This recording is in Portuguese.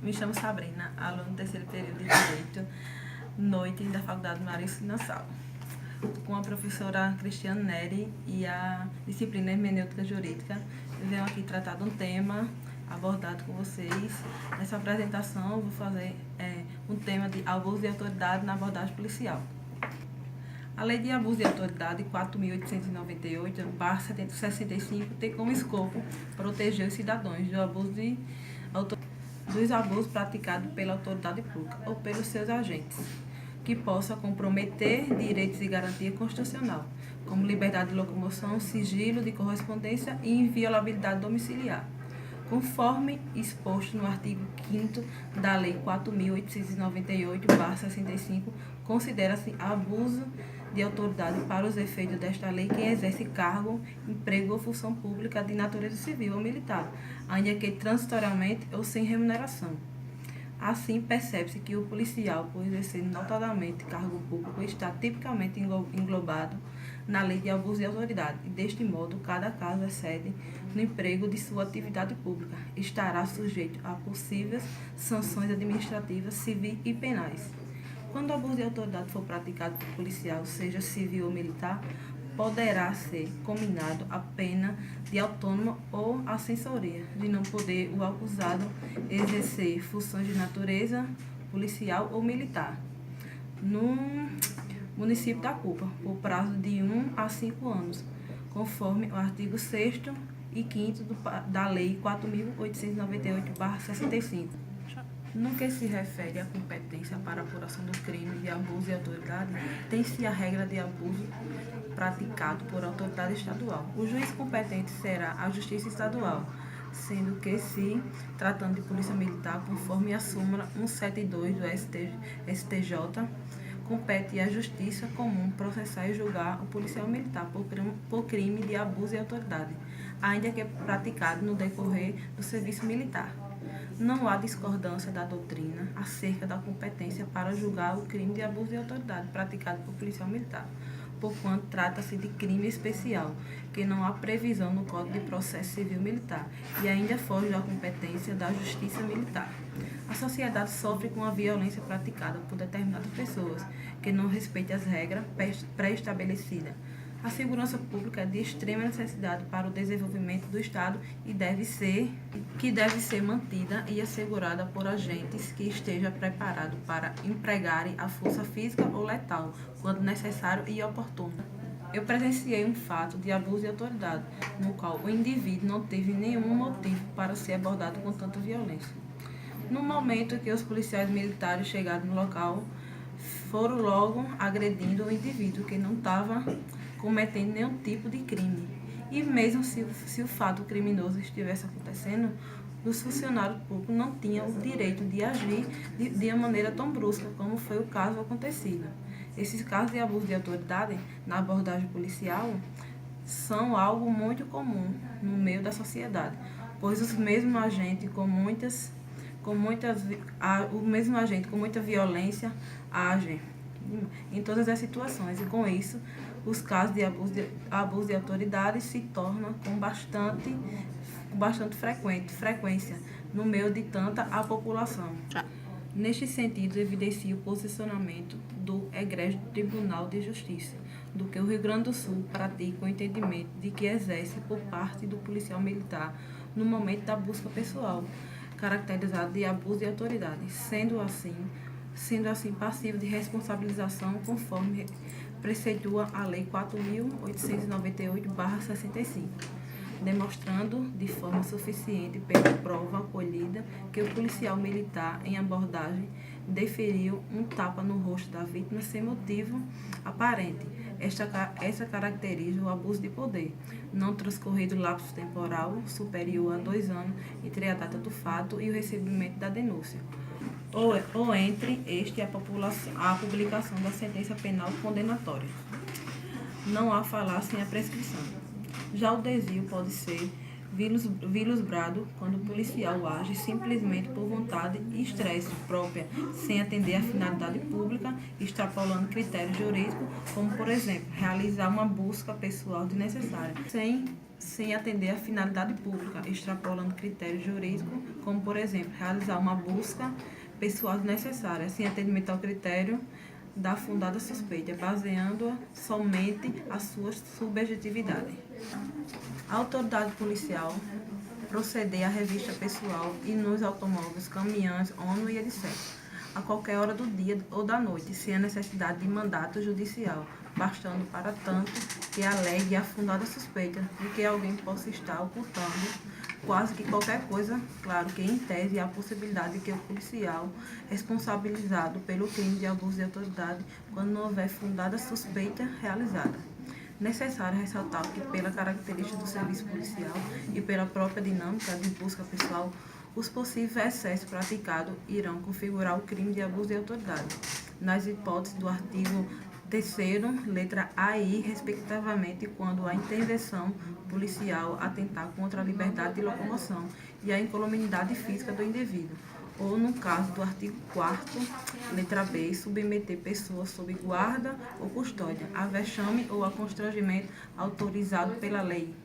Me chamo Sabrina, aluna do terceiro período de Direito, noite da Faculdade Marista Nassau, com a professora Cristiane Neri e a disciplina Hermenêutica Jurídica. Eu venho aqui tratar de um tema abordado com vocês. Nessa apresentação, eu vou fazer um tema de abuso de autoridade na abordagem policial. A Lei de Abuso de Autoridade 4.898/65 tem como escopo proteger os cidadãos dos abusos praticados pela autoridade pública ou pelos seus agentes, que possa comprometer direitos e garantia constitucional, como liberdade de locomoção, sigilo de correspondência e inviolabilidade domiciliar, conforme exposto no artigo 5º da Lei 4.898/65, considera-se abuso de autoridade para os efeitos desta lei quem exerce cargo, emprego ou função pública de natureza civil ou militar, ainda que transitoriamente ou sem remuneração. Assim, percebe-se que o policial, por exercer notadamente cargo público, está tipicamente englobado na lei de abuso de autoridade, e deste modo, cada caso excede no emprego de sua atividade pública, estará sujeito a possíveis sanções administrativas, civis e penais. Quando o abuso de autoridade for praticado por policial, seja civil ou militar, poderá ser combinado a pena de autônoma ou ascensoria, de não poder o acusado exercer funções de natureza policial ou militar no município da culpa, por prazo de 1 a 5 anos, conforme o artigo 6º e 5º da Lei 4.898/65. No que se refere à competência para a apuração do crime de abuso de autoridade, tem-se a regra de abuso praticado por autoridade estadual. O juiz competente será a Justiça Estadual, sendo que, se tratando de polícia militar, conforme a súmula 172 do STJ, compete à Justiça Comum processar e julgar o policial militar por crime de abuso de autoridade, ainda que praticado no decorrer do serviço militar. Não há discordância da doutrina acerca da competência para julgar o crime de abuso de autoridade praticado por policial militar, porquanto trata-se de crime especial, que não há previsão no Código de Processo Civil Militar e ainda foge da competência da Justiça Militar. A sociedade sofre com a violência praticada por determinadas pessoas que não respeitam as regras pré-estabelecidas. A segurança pública é de extrema necessidade para o desenvolvimento do Estado e deve ser mantida e assegurada por agentes que estejam preparados para empregarem a força física ou letal, quando necessário e oportuno. Eu presenciei um fato de abuso de autoridade, no qual o indivíduo não teve nenhum motivo para ser abordado com tanta violência. No momento que os policiais militares chegaram no local, foram logo agredindo o indivíduo que não estava cometendo nenhum tipo de crime. E mesmo se o fato criminoso estivesse acontecendo, os funcionários públicos não tinham o direito de agir de uma maneira tão brusca como foi o caso acontecido. Esses casos de abuso de autoridade na abordagem policial são algo muito comum no meio da sociedade, pois o mesmo agente com muita violência age em todas as situações, e com isso os casos de abuso de autoridade se tornam com bastante frequência no meio de tanta a população. Neste sentido, evidencia o posicionamento do egrégio Tribunal de Justiça, do que o Rio Grande do Sul pratica o entendimento de que exerce por parte do policial militar no momento da busca pessoal, caracterizado de abuso de autoridade, sendo assim passivo de responsabilização conforme preceitua a Lei 4.898/65, demonstrando de forma suficiente pela prova acolhida que o policial militar em abordagem deferiu um tapa no rosto da vítima sem motivo aparente. Essa caracteriza o abuso de poder, não transcorrido lapso temporal superior a 2 anos entre a data do fato e o recebimento da denúncia, ou entre este e a publicação da sentença penal condenatória. Não há falar sem a prescrição. Já o desvio pode ser vilustrado quando o policial age simplesmente por vontade e estresse própria, sem atender à finalidade pública, extrapolando critérios jurídicos, como, por exemplo, realizar uma busca pessoal desnecessária, sem sem atender à finalidade pública, extrapolando critérios jurídicos, como, por exemplo, realizar uma busca pessoal necessária, sem atendimento ao critério da fundada suspeita, baseando-a somente a sua subjetividade. A autoridade policial proceder à revista pessoal e nos automóveis, caminhões, ônibus e etc., a qualquer hora do dia ou da noite, sem a necessidade de mandato judicial, bastando para tanto que alegue a fundada suspeita de que alguém possa estar ocultando quase que qualquer coisa, claro que em tese há a possibilidade de que o policial responsabilizado pelo crime de abuso de autoridade, quando não houver fundada suspeita realizada. Necessário ressaltar que, pela característica do serviço policial e pela própria dinâmica de busca pessoal, os possíveis excessos praticados irão configurar o crime de abuso de autoridade, nas hipóteses do artigo 3º, letra A e I, respectivamente, quando a intervenção policial atentar contra a liberdade de locomoção e a incolumidade física do indivíduo, ou, no caso do artigo 4º, letra B, submeter pessoas sob guarda ou custódia a vexame ou a constrangimento autorizado pela lei.